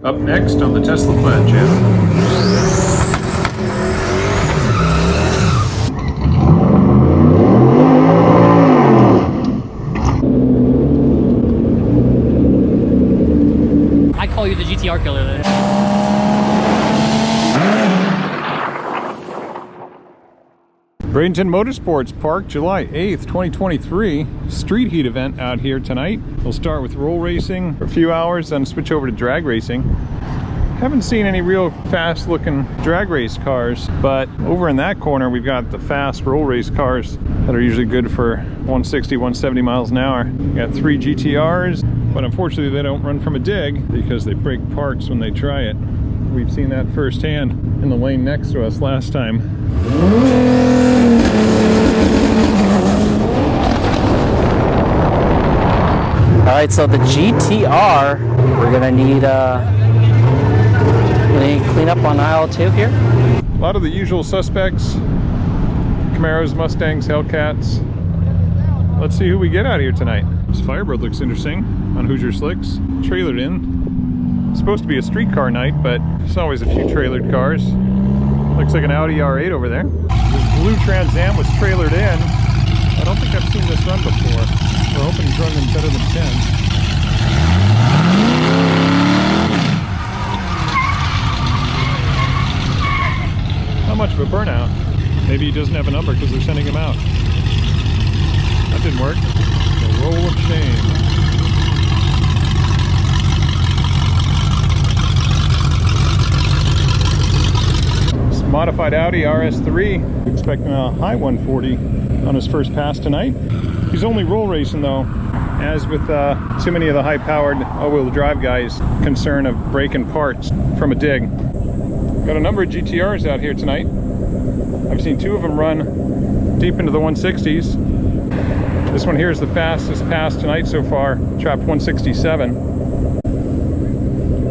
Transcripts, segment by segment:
Up next on the Tesla Plaid channel. I call you the GT-R killer then. Bradenton Motorsports Park, July 8th, 2023. Street heat event out here tonight. We'll start with roll racing for a few hours, then switch over to drag racing. Haven't seen any real fast looking drag race cars, but over in that corner we've got the fast roll race cars that are usually good for 160, 170 miles an hour. We got 3 GT-Rs, but unfortunately they don't run from a dig because they break parts when they try it. We've seen that firsthand in the lane next to us last time. Alright, so the GT-R, we're gonna need clean up on aisle 2 here. A lot of the usual suspects: Camaros, Mustangs, Hellcats. Let's see who we get out here tonight. This Firebird looks interesting on Hoosier slicks, trailered in. It's supposed to be a streetcar night, but there's always a few trailered cars. Looks like an Audi R8 over there. This blue Trans Am was trailered in. I don't think I've seen this run before. We're hoping it's running better than 10. Not much of a burnout. Maybe he doesn't have a number because they're sending him out. That didn't work. A roll of shame. Modified Audi RS3, expecting a high 140 on his first pass tonight. He's only roll racing though, as with too many of the high-powered all-wheel drive guys, concern of breaking parts from a dig. Got a number of GT-Rs out here tonight. I've seen 2 of them run deep into the 160s. This one here is the fastest pass tonight so far, trapped 167.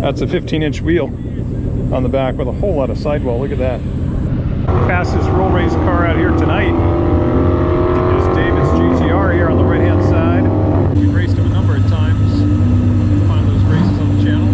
That's a 15-inch wheel on the back with a whole lot of sidewall. Look at that. Fastest roll race car out here tonight is David's GT-R here on the right hand side. We've raced him a number of times. You can find those races on the channel.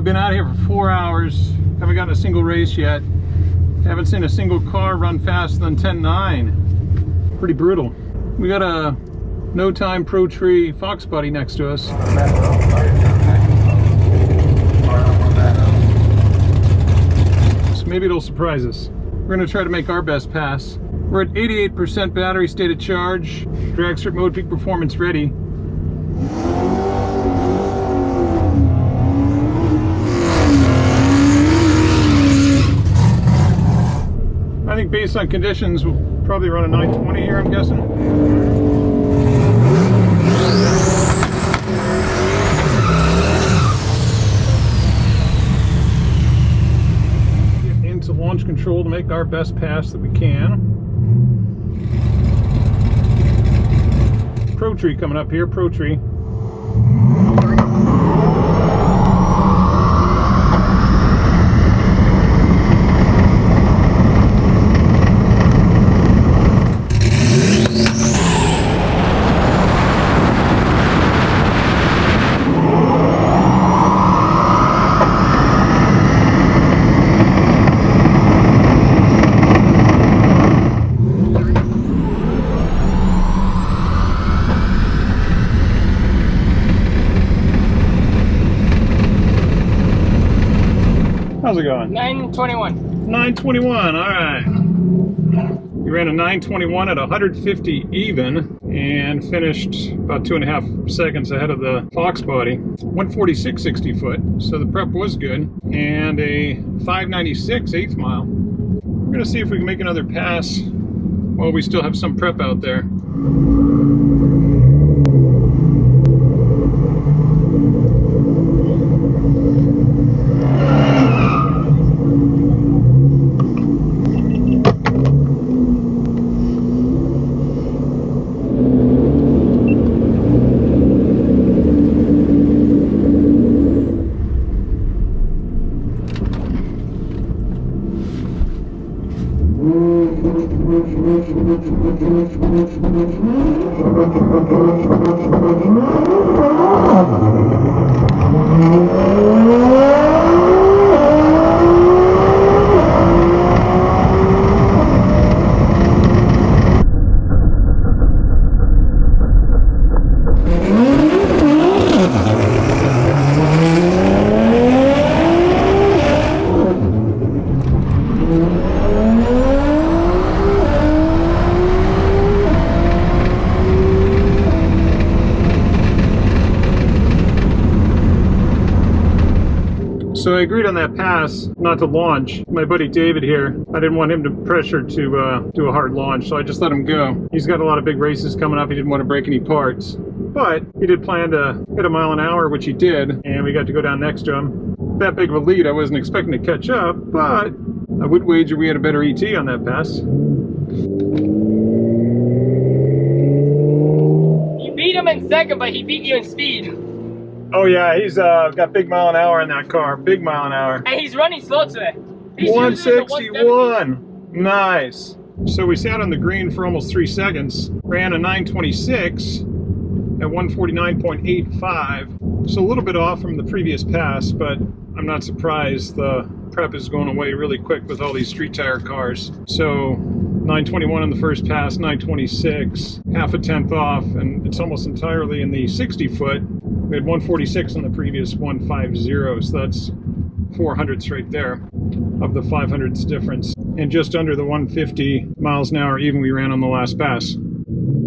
Been out here for 4 hours, haven't gotten a single race yet, haven't seen a single car run faster than 10.9. Pretty brutal. We got a no time Pro Tree Foxbody next to us. So maybe it'll surprise us. We're going to try to make our best pass. We're at 88% battery state of charge, Dragstrip mode, peak performance ready. I think based on conditions, we'll probably run a 920 here, I'm guessing. Get into launch control to make our best pass that we can. Pro Tree coming up here, Pro Tree. How's it going? 921. 921, all right. We ran a 921 at 150 even and finished about 2.5 seconds ahead of the Foxbody. 146 60 foot, so the prep was good, and a 596 8th mile. We're gonna see if we can make another pass while we still have some prep out there. So I agreed on that pass not to launch. My buddy David here, I didn't want him to pressure to do a hard launch, so I just let him go. He's got a lot of big races coming up. He didn't want to break any parts, but he did plan to hit a mile an hour, which he did, and we got to go down next to him. That big of a lead, I wasn't expecting to catch up, but I would wager we had a better ET on that pass. You beat him in second, but he beat you in speed. Oh yeah, he's got big mile an hour in that car, big mile an hour. And he's running slow today. He's 161, nice. So we sat on the green for almost 3 seconds, ran a 926 at 149.85. So a little bit off from the previous pass, but I'm not surprised. The prep is going away really quick with all these street tire cars. So 921 on the first pass, 926, half a tenth off, and it's almost entirely in the 60 foot. We had 146 on the previous 150, so that's 400ths right there of the 500ths difference. And just under the 150 miles an hour even we ran on the last pass.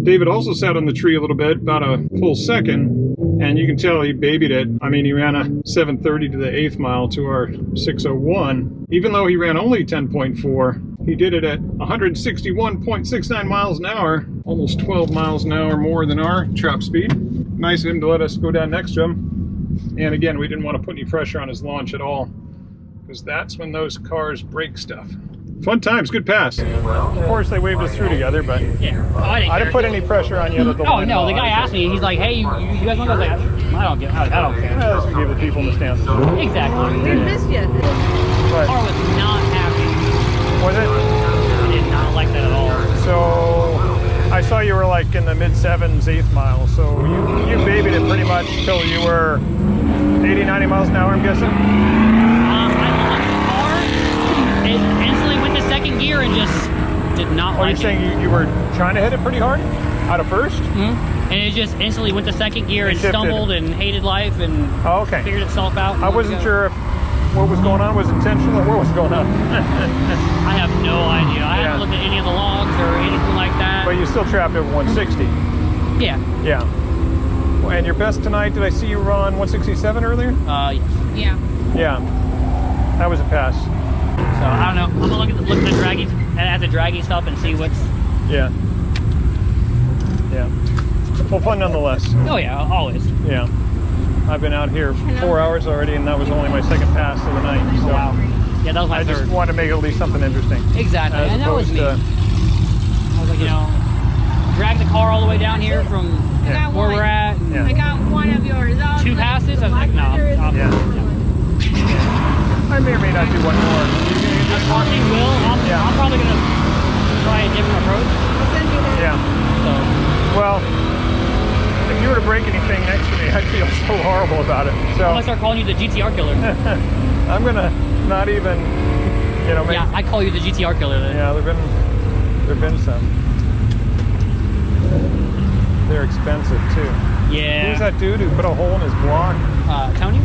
David also sat on the tree a little bit, about a full second, and you can tell he babied it. I mean, he ran a 730 to the 8th mile to our 601. Even though he ran only 10.4, he did it at 161.69 miles an hour, almost 12 miles an hour more than our trap speed. Nice of him to let us go down next to him. And again, we didn't want to put any pressure on his launch at all, because that's when those cars break stuff. Fun times, good pass. Of course, they waved us through together, but Yeah. Oh, I didn't put any pressure on you at the line. Oh, no, the guy asked me, he's like, hey, you guys want to go? I was like, I don't care. Yeah, let's give the people in the stands. Exactly. We missed you. The car was not happy. Was it? I did not like that at all. So I saw you were like in the mid-7s, 8th mile, so you babied it pretty much till you were 80, 90 miles an hour, I'm guessing? I launched the car, it instantly went to second gear and just did not like it. You're saying you were trying to hit it pretty hard out of first? Mm-hmm. And it just instantly went to second gear and shifted. Stumbled and hated life and figured itself out. I wasn't sure if what was going on was intentional or what was going on. I have no idea. I haven't looked at any of the logs or anything like that. But you still trapped over 160. Yeah. Yeah. Well, and your best tonight, did I see you run 167 earlier? Yes. Yeah. Yeah. That was a pass. So I don't know. I'm gonna look at the draggy stuff and see what's. Yeah. Yeah. Well, fun nonetheless. Oh yeah, always. Yeah. I've been out here 4 hours already, and that was only my second pass of the night. So wow. Yeah, that was my third. I just wanted to make at least something interesting. Exactly, and that was me. I was like, drag the car all the way down here from where we're at. Yeah. I got one of yours. 2 passes. I was like, no. I may or may not do one more. I probably will. I'm probably gonna try a different approach. I'll send you that. Yeah. So. Well, if you were to break anything next to me, I'd feel so horrible about it. So I'm gonna start calling you the GT-R killer. I'm gonna not even, make, yeah, I call you the GT-R killer then. Yeah, there've been some. They're expensive too. Yeah. Who's that dude who put a hole in his block? Tony?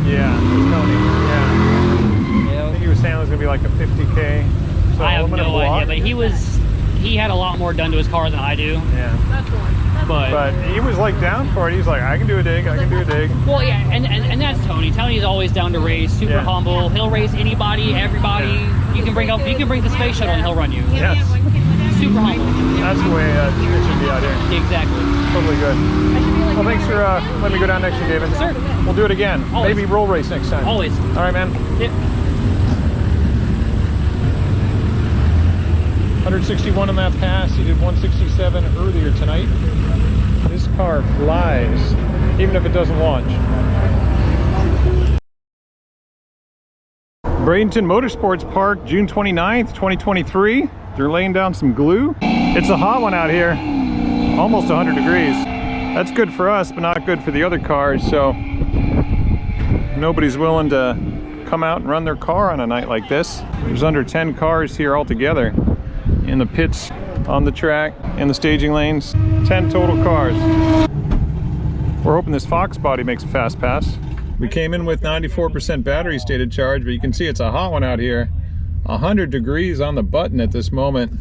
Yeah, Tony. Yeah. I think he was saying it was gonna be like a 50K. So I have no idea, but he had a lot more done to his car than I do. Yeah. That's the one. But he was like down for it. He's like, I can do a dig, I can do a dig. Well, yeah, and that's Tony. Tony's always down to race, super humble. He'll race anybody, everybody. Yeah. You can bring the space shuttle and he'll run you. Yes. Super humble. That's the way it should be out here. Exactly. Totally good. Well, thanks for letting me go down next to you, David. Sure. We'll do it again. Always. Maybe roll race next time. Always. All right, man. Yep. 161 on that pass. He did 167 earlier tonight. This car flies, even if it doesn't launch. Bradenton Motorsports Park, June 29th, 2023. They're laying down some glue. It's a hot one out here, almost 100 degrees. That's good for us, but not good for the other cars, so nobody's willing to come out and run their car on a night like this. There's under 10 cars here altogether in the pits, on the track, in the staging lanes. 10 total cars. We're hoping this Foxbody makes a fast pass. We came in with 94% battery stated charge, but you can see it's a hot one out here. 100 degrees on the button at this moment.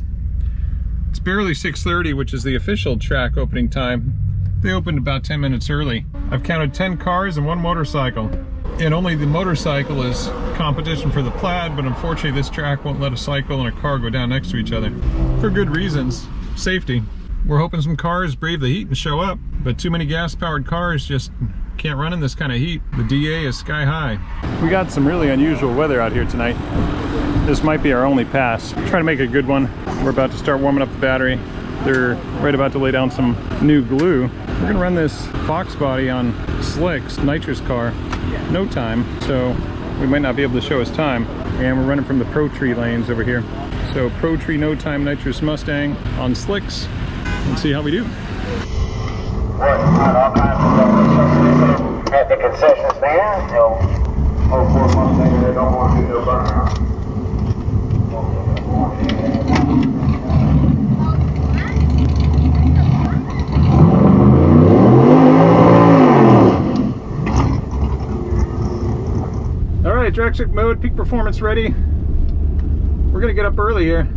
It's barely 6:30, which is the official track opening time. They opened about 10 minutes early. I've counted 10 cars and 1 motorcycle. And only the motorcycle is competition for the Plaid, but unfortunately this track won't let a cycle and a car go down next to each other. For good reasons, safety. We're hoping some cars brave the heat and show up, but too many gas-powered cars just can't run in this kind of heat. The DA is sky high. We got some really unusual weather out here tonight. This might be our only pass. Try to make a good one. We're about to start warming up the battery. They're right about to lay down some new glue. We're gonna run this Foxbody on slicks, Nitrous car, no time, so we might not be able to show us time. And we're running from the Pro Tree lanes over here. So Pro Tree no time Nitrous Mustang on slicks, and see how we do. All kinds of stuff at the concession stand, so hopefully one thing they don't want to do no burnout. All right, Dragstrip mode, peak performance ready. We're gonna get up early here.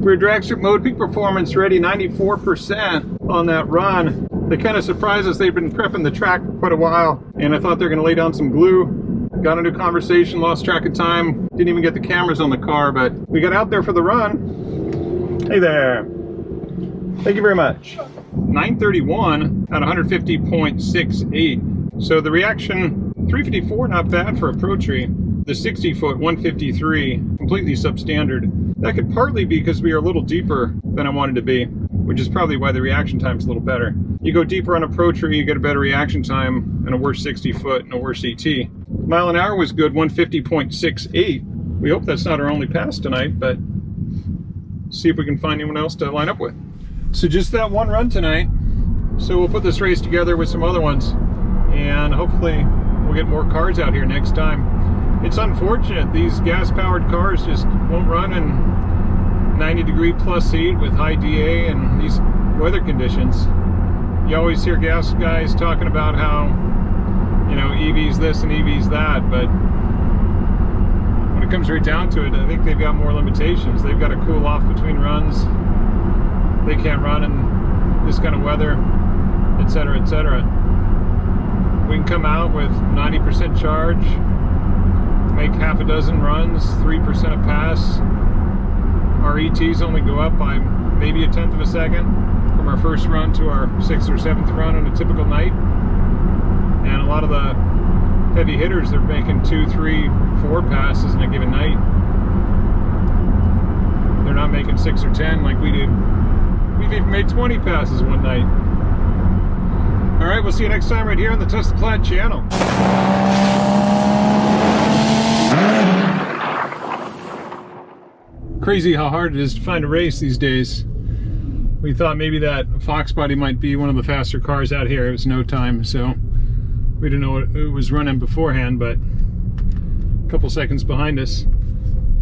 We're Dragstrip mode, peak performance ready, 94% on that run. They kind of surprised us. They've been prepping the track for quite a while, and I thought they were going to lay down some glue. Got into a conversation, lost track of time, didn't even get the cameras on the car, but we got out there for the run. Hey there. Thank you very much. 931 at 150.68. So the reaction, 354, not bad for a Pro Tree. The 60-foot 153, completely substandard. That could partly be because we are a little deeper than I wanted to be, which is probably why the reaction time's a little better. You go deeper on a Pro Tree, you get a better reaction time and a worse 60-foot and a worse ET. Mile an hour was good, 150.68. We hope that's not our only pass tonight, but see if we can find anyone else to line up with. So just that one run tonight. So we'll put this race together with some other ones, and hopefully we'll get more cars out here next time. It's unfortunate these gas-powered cars just won't run in 90-degree plus heat with high DA and these weather conditions. You always hear gas guys talking about how, you know, EV's this and EV's that, but when it comes right down to it, I think they've got more limitations. They've got to cool off between runs. They can't run in this kind of weather, etc., etc. We can come out with 90% charge, make half a dozen runs, 3% a pass. Our ETs only go up by maybe a tenth of a second from our first run to our 6th or 7th run on a typical night. And a lot of the heavy hitters, they're making 2, 3, 4 passes in a given night. They're not making 6 or 10 like we did. We've even made 20 passes one night. All right, we'll see you next time right here on the Test the Plaid channel. Crazy how hard it is to find a race these days. We thought maybe that Foxbody might be one of the faster cars out here. It was no time, so we didn't know what it was running beforehand, but a couple seconds behind us.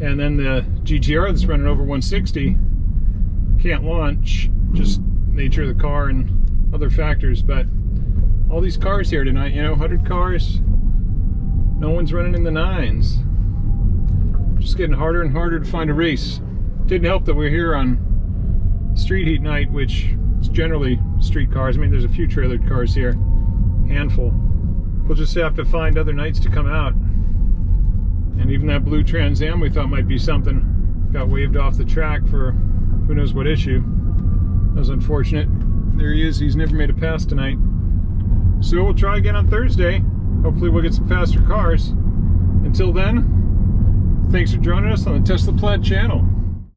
And then the GT-R that's running over 160 can't launch, just nature of the car and other factors. But all these cars here tonight, you know, 100 cars, no one's running in the 9s. Just getting harder and harder to find a race. Didn't help that we're here on street heat night, which is generally street cars. I mean, there's a few trailered cars here, handful. we'll just have to find other nights to come out. And even that blue Trans Am we thought might be something got waved off the track for who knows what issue. That was unfortunate. There he is. He's never made a pass tonight. So we'll try again on Thursday. Hopefully we'll get some faster cars. Until then, thanks for joining us on the Tesla Plaid channel.